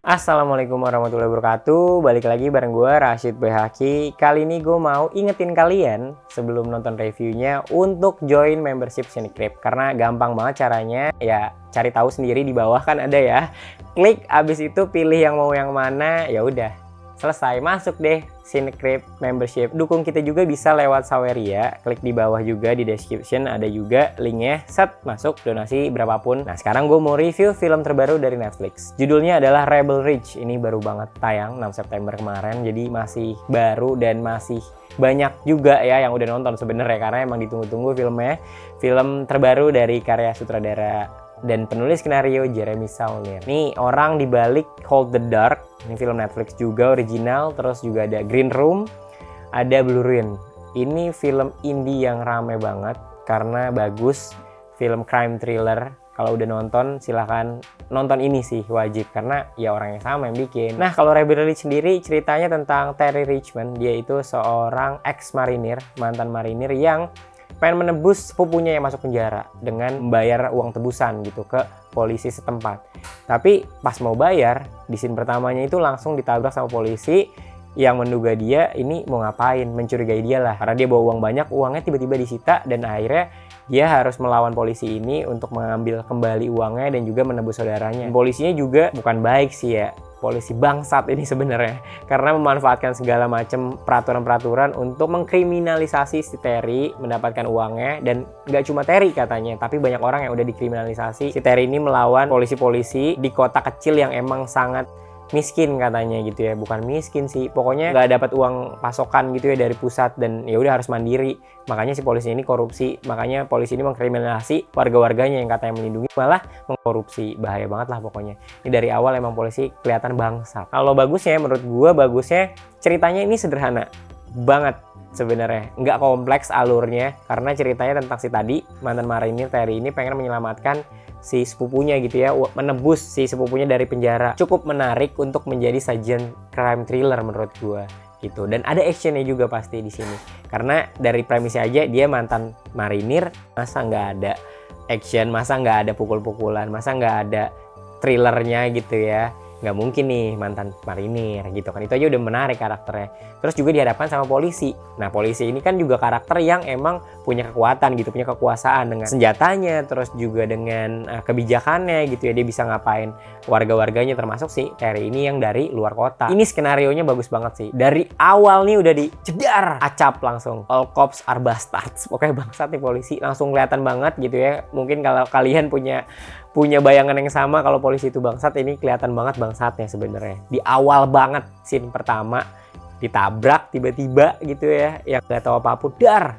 Assalamualaikum warahmatullahi wabarakatuh. Balik lagi bareng gue Rashid Behaki. Kali ini gue mau ingetin kalian sebelum nonton reviewnya untuk join membership Cinecrip. Karena gampang banget caranya. Ya cari tahu sendiri, di bawah kan ada ya. Klik, abis itu pilih yang mau yang mana. Ya udah, selesai, masuk deh Cinecrip membership. Dukung kita juga bisa lewat Saweria. Klik di bawah juga di description ada juga linknya. Set, masuk, donasi berapapun. Nah sekarang gue mau review film terbaru dari Netflix. Judulnya adalah Rebel Ridge. Ini baru banget tayang 6 September kemarin. Jadi masih baru dan masih banyak juga ya yang udah nonton sebenarnya, karena emang ditunggu-tunggu filmnya. Film terbaru dari karya sutradara dan penulis skenario Jeremy Saulnier. Nih orang dibalik Hold the Dark. Ini film Netflix juga original. Terus juga ada Green Room, ada Blue Ruin. Ini film indie yang rame banget karena bagus. Film crime thriller. Kalau udah nonton silahkan nonton ini sih, wajib, karena ya orang yang sama yang bikin. Nah kalau Rebel Ridge sendiri ceritanya tentang Terry Richmond. Dia itu seorang ex-marinir, mantan marinir yang pengen menebus sepupunya yang masuk penjara dengan membayar uang tebusan gitu ke polisi setempat. Tapi pas mau bayar, di scene pertamanya itu langsung ditabrak sama polisi yang menduga dia ini mau ngapain, mencurigai dia lah. Karena dia bawa uang banyak, uangnya tiba-tiba disita dan akhirnya dia harus melawan polisi ini untuk mengambil kembali uangnya dan juga menebus saudaranya. Polisinya juga bukan baik sih ya. Polisi bangsat ini sebenarnya, karena memanfaatkan segala macam peraturan-peraturan untuk mengkriminalisasi si Terry mendapatkan uangnya. Dan nggak cuma Terry katanya, tapi banyak orang yang udah dikriminalisasi. Si Terry ini melawan polisi-polisi di kota kecil yang emang sangat miskin katanya gitu ya. Bukan miskin sih, pokoknya nggak dapat uang pasokan gitu ya dari pusat, dan ya udah harus mandiri. Makanya si polisi ini korupsi, makanya polisi ini mengkriminalisasi warga-warganya yang katanya melindungi malah mengkorupsi. Bahaya banget lah pokoknya. Ini dari awal emang polisi kelihatan bangsat. Kalau bagusnya, menurut gua bagusnya ceritanya ini sederhana banget sebenarnya, nggak kompleks alurnya, karena ceritanya tentang si tadi mantan marinir Terry ini pengen menyelamatkan si sepupunya gitu ya, menebus si sepupunya dari penjara. Cukup menarik untuk menjadi sajian crime thriller menurut gua gitu. Dan ada actionnya juga pasti di sini, karena dari premisnya aja dia mantan marinir, masa nggak ada action, masa nggak ada pukul-pukulan, masa nggak ada thrillernya gitu ya. Nggak mungkin nih mantan marinir gitu kan. Itu aja udah menarik karakternya. Terus juga dihadapkan sama polisi. Nah polisi ini kan juga karakter yang emang punya kekuatan gitu, punya kekuasaan dengan senjatanya, terus juga dengan kebijakannya gitu ya. Dia bisa ngapain warga-warganya, termasuk si Terry ini yang dari luar kota. Ini skenarionya bagus banget sih. Dari awal nih udah dijedar, acap langsung. All cops are bastards. Pokoknya bangsat nih polisi. Langsung kelihatan banget gitu ya. Mungkin kalau kalian punya bayangan yang sama kalau polisi itu bangsat, ini kelihatan banget bangsatnya sebenarnya. Di awal banget scene pertama ditabrak tiba-tiba gitu ya, yang nggak tahu apapun, dar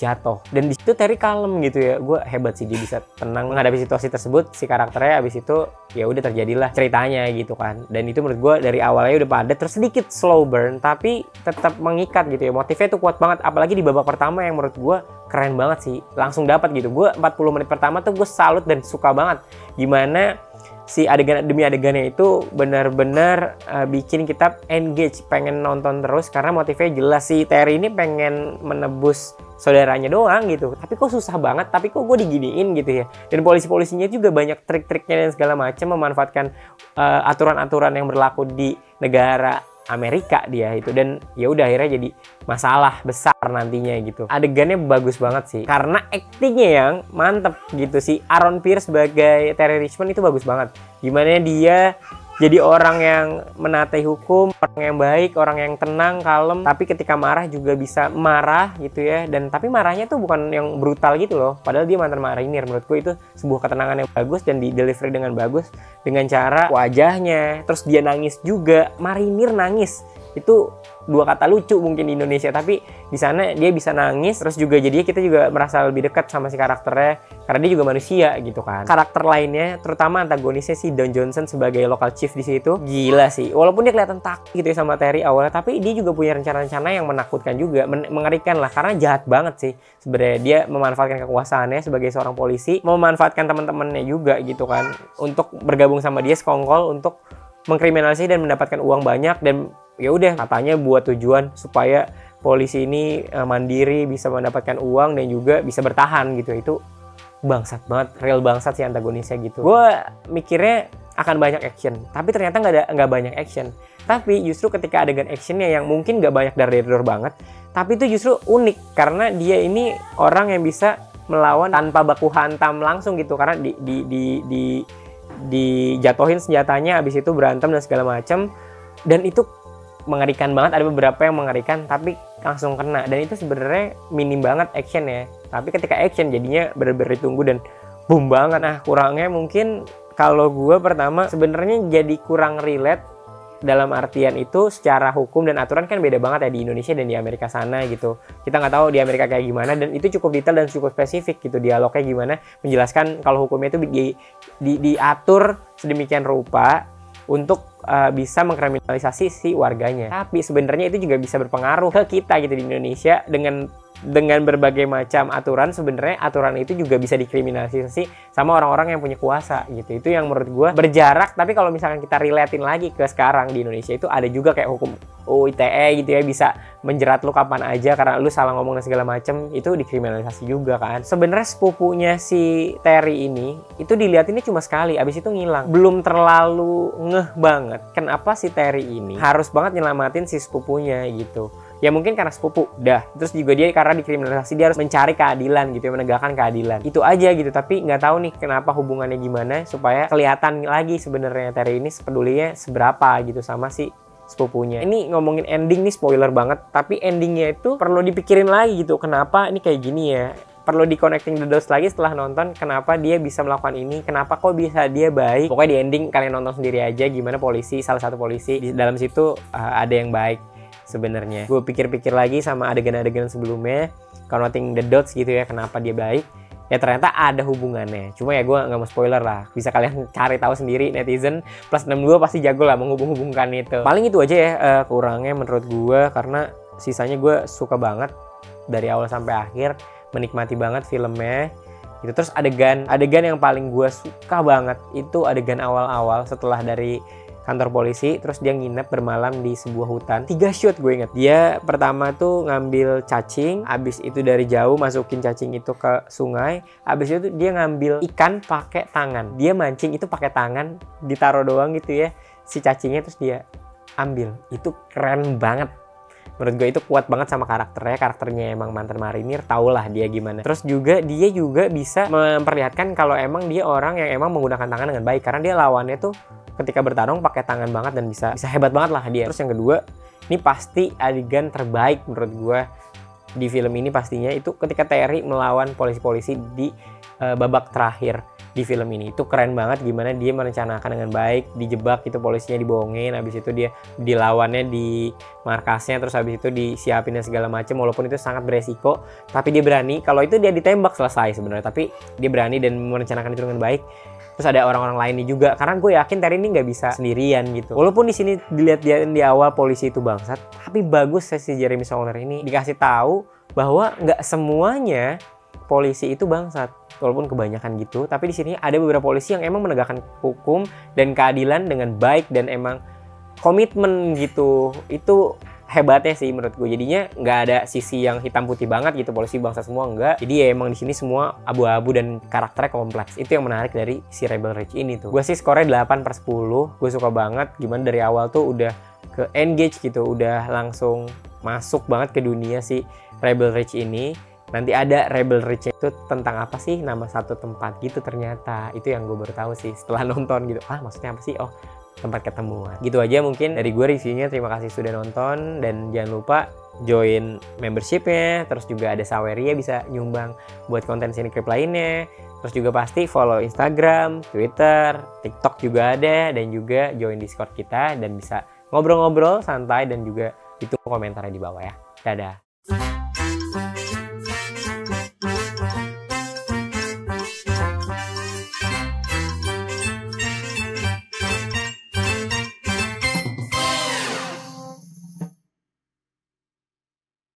jatuh. Dan di situ Terry kalem gitu ya. Gue hebat sih, dia bisa tenang menghadapi situasi tersebut. Si karakternya abis itu ya udah terjadilah ceritanya gitu kan. Dan itu menurut gue dari awalnya udah padat, terus sedikit slow burn tapi tetap mengikat gitu ya. Motifnya tuh kuat banget, apalagi di babak pertama yang menurut gue keren banget sih. Langsung dapat gitu. Gue 40 menit pertama tuh gue salut dan suka banget gimana si adegan demi adegannya itu benar-benar bikin kita engage, pengen nonton terus, karena motifnya jelas. Si Terry ini pengen menebus saudaranya doang gitu, tapi kok susah banget, tapi kok gue diginiin gitu ya. Dan polisi-polisinya juga banyak trik-triknya dan segala macam, memanfaatkan aturan-aturan yang berlaku di negara Amerika dia itu. Dan ya udah akhirnya jadi masalah besar nantinya gitu. Adegannya bagus banget sih, karena aktingnya yang mantep gitu. Si Aaron Pierce sebagai Terry Richmond itu bagus banget. Gimana dia jadi orang yang menaati hukum, orang yang baik, orang yang tenang, kalem, tapi ketika marah juga bisa marah gitu ya. Dan tapi marahnya tuh bukan yang brutal gitu loh, padahal dia mantan marinir. Menurutku itu sebuah ketenangan yang bagus dan di delivery dengan bagus, dengan cara wajahnya. Terus dia nangis juga, marinir nangis itu dua kata lucu mungkin di Indonesia, tapi di sana dia bisa nangis. Terus juga jadinya kita juga merasa lebih dekat sama si karakternya, karena dia juga manusia gitu kan. Karakter lainnya, terutama antagonisnya si Don Johnson sebagai local chief di situ, gila sih. Walaupun dia kelihatan takut gitu ya sama Terry awalnya, tapi dia juga punya rencana-rencana yang menakutkan juga, mengerikan lah, karena jahat banget sih sebenarnya. Dia memanfaatkan kekuasaannya sebagai seorang polisi, memanfaatkan teman-temannya juga gitu kan, untuk bergabung sama dia sekongkol untuk mengkriminalisasi dan mendapatkan uang banyak. Dan ya udah katanya buat tujuan supaya polisi ini mandiri, bisa mendapatkan uang dan juga bisa bertahan gitu. Itu bangsat banget, real bangsat sih antagonisnya gitu. Gue mikirnya akan banyak action, tapi ternyata nggak banyak action. Tapi justru ketika adegan actionnya yang mungkin nggak banyak dari banget, tapi itu justru unik karena dia ini orang yang bisa melawan tanpa baku hantam langsung gitu, karena dijatuhin senjatanya, habis itu berantem dan segala macam, dan itu mengerikan banget. Ada beberapa yang mengerikan tapi langsung kena, dan itu sebenarnya minim banget action ya, tapi ketika action jadinya bener-bener ditunggu dan boom banget. Nah, kurangnya mungkin kalau gue pertama sebenarnya jadi kurang relate, dalam artian itu secara hukum dan aturan kan beda banget ya di Indonesia dan di Amerika sana gitu. Kita nggak tahu di Amerika kayak gimana, dan itu cukup detail dan cukup spesifik gitu dialognya gimana, menjelaskan kalau hukumnya itu diatur sedemikian rupa untuk bisa mengkriminalisasi si warganya. Tapi sebenarnya itu juga bisa berpengaruh ke kita gitu di Indonesia dengan berbagai macam aturan. Sebenarnya aturan itu juga bisa dikriminalisasi sama orang-orang yang punya kuasa gitu. Itu yang menurut gue berjarak, tapi kalau misalkan kita relatein lagi ke sekarang di Indonesia itu ada juga kayak hukum UU ITE gitu ya, bisa menjerat lu kapan aja karena lu salah ngomong dan segala macem, itu dikriminalisasi juga kan. Sebenarnya sepupunya si Terry ini itu dilihatinnya cuma sekali, abis itu ngilang. Belum terlalu ngeh banget kenapa si Terry ini harus banget nyelamatin si sepupunya gitu. Ya mungkin karena sepupu, dah. Terus juga dia karena dikriminalisasi, dia harus mencari keadilan gitu ya, menegakkan keadilan. Itu aja gitu, tapi nggak tahu nih kenapa hubungannya gimana supaya kelihatan lagi sebenarnya Terry ini sepedulinya seberapa gitu sama si sepupunya. Ini ngomongin ending nih, spoiler banget, tapi endingnya itu perlu dipikirin lagi gitu, kenapa ini kayak gini ya. Perlu di-connecting the dots lagi setelah nonton, kenapa dia bisa melakukan ini, kenapa kok bisa dia baik. Pokoknya di ending kalian nonton sendiri aja gimana polisi, salah satu polisi di dalam situ ada yang baik sebenarnya. Gue pikir-pikir lagi sama adegan-adegan sebelumnya, connecting the dots gitu ya, kenapa dia baik. Ya ternyata ada hubungannya. Cuma ya gue nggak mau spoiler lah. Bisa kalian cari tahu sendiri, netizen plus 62 pasti jago lah menghubung-hubungkan itu. Paling itu aja ya kurangnya menurut gue, karena sisanya gue suka banget dari awal sampai akhir, menikmati banget filmnya. Gitu. Terus adegan yang paling gue suka banget itu adegan awal-awal setelah dari kantor polisi, terus dia nginep bermalam di sebuah hutan. 3 shot gue inget. Dia pertama tuh ngambil cacing, abis itu dari jauh masukin cacing itu ke sungai, abis itu dia ngambil ikan pakai tangan. Dia mancing itu pakai tangan, ditaruh doang gitu ya si cacingnya, terus dia ambil. Itu keren banget. Menurut gue itu kuat banget sama karakternya emang mantan marinir, tau lah dia gimana. Terus juga dia juga bisa memperlihatkan kalau emang dia orang yang emang menggunakan tangan dengan baik, karena dia lawannya tuh ketika bertarung pakai tangan banget dan bisa hebat banget lah dia. Terus yang kedua, ini pasti adegan terbaik menurut gue di film ini pastinya itu ketika Terry melawan polisi-polisi di babak terakhir di film ini. Itu keren banget gimana dia merencanakan dengan baik, dijebak itu polisinya, dibohongin, habis itu dia dilawannya di markasnya, terus habis itu disiapin dan segala macam, walaupun itu sangat beresiko, tapi dia berani. Kalau itu dia ditembak selesai sebenarnya, tapi dia berani dan merencanakan itu dengan baik. Terus ada orang-orang lainnya juga, karena gue yakin Terry ini nggak bisa sendirian gitu. Walaupun di sini dilihat dia di awal polisi itu bangsat, tapi bagus si Jeremy Saulnier ini dikasih tahu bahwa nggak semuanya polisi itu bangsat. Walaupun kebanyakan gitu, tapi di sini ada beberapa polisi yang emang menegakkan hukum dan keadilan dengan baik dan emang komitmen gitu. Itu hebatnya sih menurut gue. Jadinya nggak ada sisi yang hitam putih banget gitu, polisi bangsa semua enggak. Jadi ya emang di sini semua abu-abu dan karakternya kompleks. Itu yang menarik dari si Rebel Ridge ini tuh. Gue sih skornya 8/10. Gue suka banget gimana dari awal tuh udah ke engage gitu, udah langsung masuk banget ke dunia si Rebel Ridge ini. Nanti ada Rebel Ridge itu tentang apa sih, nama satu tempat gitu ternyata. Itu yang gue baru tahu sih setelah nonton gitu. Maksudnya apa sih? Oh, tempat ketemuan. Gitu aja mungkin dari gue reviewnya. Terima kasih sudah nonton, dan jangan lupa join membershipnya. Terus juga ada Saweria bisa nyumbang buat konten Cinecrip lainnya. Terus juga pasti follow Instagram, Twitter, TikTok juga ada, dan juga join Discord kita dan bisa ngobrol-ngobrol santai, dan juga ditunggu komentarnya di bawah ya. Dadah.